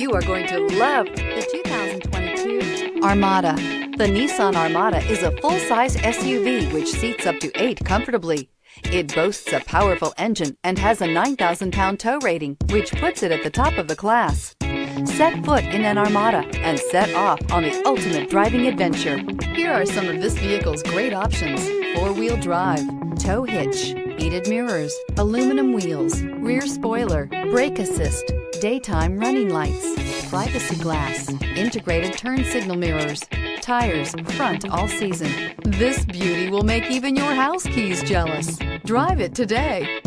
You are going to love the 2022 Armada. The Nissan Armada is a full-size SUV which seats up to 8 comfortably. It boasts a powerful engine and has a 9,000-pound tow rating, which puts it at the top of the class. Set foot in an Armada and set off on the ultimate driving adventure. Here are some of this vehicle's great options: 4-wheel drive, tow hitch, heated mirrors, aluminum wheels, rear spoiler, brake assist, daytime running lights, privacy glass, integrated turn signal mirrors, tires, front all season. This beauty will make even your house keys jealous. Drive it today.